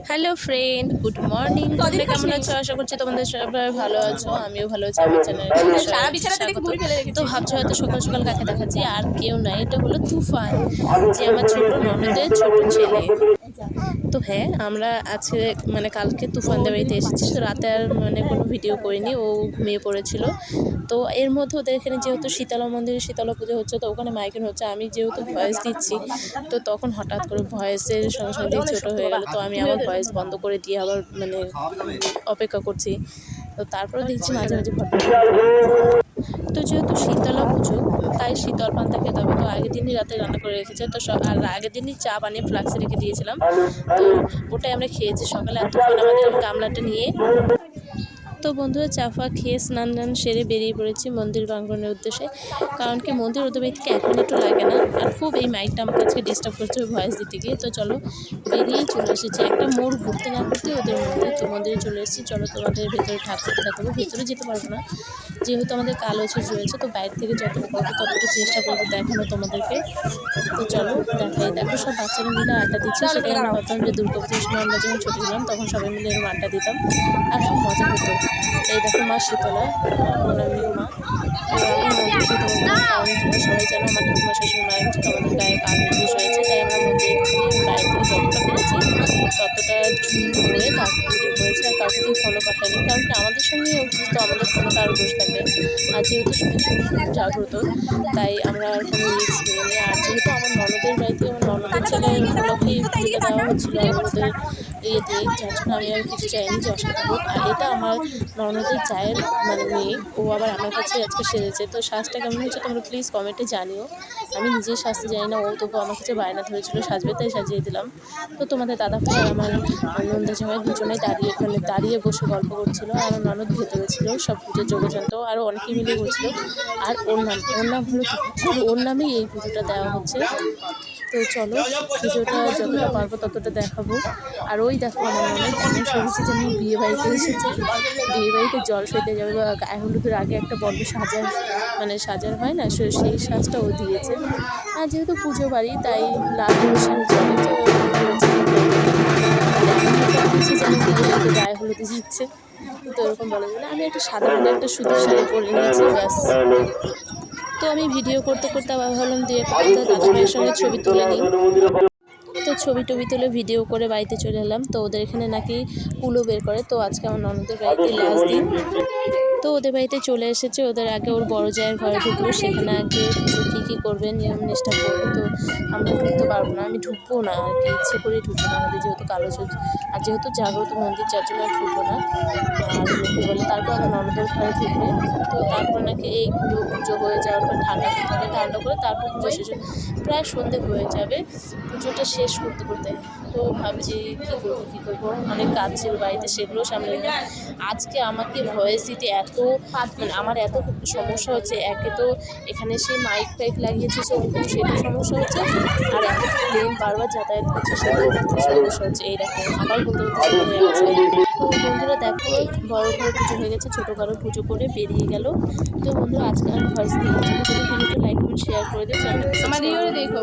Hello friend, good morning. তোমরা কেমন আছো? আশা করছি তোমাদের সবাই ভালো আছো। আমিও ভালো আছি। আমার চ্যানেলে স্বাগত। তো ভাবছো হয়তো সকাল সকাল কাকে দেখাচ্ছি, আর কেউ নাই, এটা হলো তুফান, যে আমার ছোট ননদের ছোট ছেলে। তো হ্যাঁ, আমরা আজকে কালকে তুফানদের বাড়িতে এসেছি। তো রাতে আর কোনো ভিডিও করিনি, ও ঘুমিয়ে পড়েছিল। তো এর মধ্যে ওদের এখানে যেহেতু শীতলা মন্দিরে শীতলা পুজো হচ্ছে, তো ওখানে মাইকিং হচ্ছে। আমি যেহেতু ভয়েস দিচ্ছি, তো তখন হঠাৎ করে ভয়েসের সঙ্গে সঙ্গে ছোটো হয়ে গেল। তো আমি আবার ভয়েস বন্ধ করে দিয়ে আবার অপেক্ষা করছি। তো তারপরে দেখছি মাঝে মাঝে ঘটনা। তো যেহেতু শীতলা পুজো, তাই শীতল পান্তা খেতে হবে। তো আগের দিনই রাতে রান্না করে রেখেছে। তো আর আগের দিনই চা বানিয়ে ফ্লাক্সে রেখে দিয়েছিলাম। তো ওটাই আমরা খেয়েছি সকালে। আর তখন আমাদের গামলাটা নিয়ে, তো বন্ধুরা চা ফা খেয়ে স্নান টান সেরে বেরিয়ে পড়েছি মন্দির প্রাঙ্গণের উদ্দেশ্যে। কারণ কি, মন্দির ওদের বাড়ি থেকে 1 মিনিটও লাগে না। আর খুব এই মাইকটা আমাকে আজকে ডিস্টার্ব করছে ভয়েস দিতে গিয়ে। তো চলো, বেরিয়েই চলে এসেছি। একটা মোড় ঘুরতে না ঘুরতে ওদের মন্দির, তো মন্দিরে চলে এসেছি। চলো তোমাদের ভেতরে ঠাকুরকে দেখাবো। ভেতরে যেতে পারবো না, যেহেতু আমাদের কালো চোখ রয়েছে। তো বাইরে থেকে যতটা পারবো ততটা চেষ্টা করবো দেখানো তোমাদেরকে। তো চলো দেখাই। দেখো, সব বাচ্চারা মিলে আড্ডা দিচ্ছে। সেটাই আমরা ভাবতাম যে দুর্গাপুজোর সময় আমরা যখন ছোটো ছিলাম তখন সবাই মিলে এরকম আড্ডা দিতাম, আর খুব মজা হতো। এই দেখো মা শীতলা, প্রণামীয় মা। তো আমি মন্দির যেতে পারবো না, কারণ তোমরা সবাই জানো আমার ঠাকুমা শাশুড়ি মারা গেছে। তো আমাদের গায়ে কালো দোষ হয়েছে, তাই আমরা মন্দিরে ঢুকিনি। বাইরে থেকে যতটা পেরেছি ততটা করে তারপর পুজো করেছি। আর কাউকে দিয়ে ফলো পাঠায়নি, কারণ কি আমাদের সঙ্গে অভ্যস্ত, আমাদের কোনো কারো দোষ থাকে। আর যেহেতু শুনেছি খুব জাগ্রত, তাই আমরা আর কোনো রিস্ক নিইনি। আর যেহেতু আমার ননদের বাড়িতে আমার ননদের ছেলে উপলক্ষেই পুজোটা দেওয়া হচ্ছিলো আমাদের দিয়ে, যার জন্য আমি আর কিছু চাইনি যে অসুবিধা হোক। আর এটা আমার ননদের চায়ের মেয়ে, ও আবার আমার কাছে আজকে সেজেছে। তো সাজটা কেমন হচ্ছে তোমরা প্লিজ কমেন্টে জানিও। আমি নিজেই সাজতে জানি না, ও তবু আমার কাছে বায়না ধরেছিল সাজবে, তাই সাজিয়ে দিলাম। তো তোমাদের দাদা ভাই আর আমার নন্দা জামাই দুজনেই দাঁড়িয়ে বসে গল্প করছিল। আর আমার ননদ ভেতরে ছিল, সব পুজোর যোগযন্ত্র আরও অনেকেই মিলে করছিল। আর ওর নাম হলো, ওর নামেই এই পুজোটা দেওয়া হচ্ছে। তো চলো, ভিডিওটা যতটা পারবো ততটা দেখাবো। আর ওই দেখো আমার ননদ এমন সেজেছে যেন বিয়ে বাড়িতে এসেছে। বিয়ে বাড়িতে জল সইতে যাবে বা গায়ে হলুদের আগে একটা বড় সাজার হয় না, সেই সাজটা ও দিয়েছে। আর যেহেতু পুজো বাড়ি, তাই লাল হলুদ শাড়ি চলে। তো যেন বিয়ে বাড়িতে গায়ে হলুদে দিচ্ছে, তো এরকম বলা যায় না। আমি একটা সাদা একটা সুতির শাড়ি পরে নিয়েছি, ব্যাস। তো আমি ভিডিও করতে করতে আবার ভাবলাম দিয়ে দাদা ভাইয়ের সঙ্গে ছবি তুলে নিই। তো ছবি টবি তুলে ভিডিও করে বাড়িতে চলে এলাম। তো ওদের এখানে নাকি কুলো বের করে। তো আজকে আমার ননদের বাড়িতে লাস্ট দিন, তো ওদের বাড়িতে চলে এসেছে। ওদের আগে ওর বড় জায়ের ঘরে ঢুকলো, সেখানে আগে পুজো কী করবে, নিয়ম নিষ্ঠা করবে। তো আমরা ঢুকতে পারবো না, আমি ঢুকবো না আর কি, ইচ্ছে করেই ঢুকবো না। আমাদের যেহেতু কালো চোখ আর যেহেতু জাগ্রত মন্দির, যার জন্য আর ঢুকবো না। আর লোকে বলে তারপর আমার ননদের ঘরে ঢুকবে। তো তারপর নাকি এইগুলো পুজো হয়ে যাওয়ার পর ঠান্ডা করতে হবে, ঠান্ডা করে তারপর পুজো শেষ। প্রায় সন্ধে হয়ে যাবে পুজোটা শেষ করতে করতে। তো ভাবছি কী করবো, অনেক কাজ ছিল বাড়িতে, সেগুলো সামনে নিলাম। আজকে আমাকে ভয়েস দিতে আমার এত সমস্যা হচ্ছে। একে তো এখানে সেই মাইক ফাইক লাগিয়েছে, সেটা সমস্যা হচ্ছে। আর এত প্লেন বারবার যাতায়াত করছে, সেটাও সমস্যা হচ্ছে। এই দেখো আবার বলতে বলতে হয়ে গেছে। তো বন্ধুরা দেখো, বড় ঘরে পুজো হয়ে গেছে, ছোটো ঘরে পুজো করে বেরিয়ে গেল। তো বন্ধুরা আজকে আর ভয়েস দিয়েছি। যদি ভিডিওটা লাইক কমেন্ট শেয়ার করে দিও, চ্যানেলটা দেখো।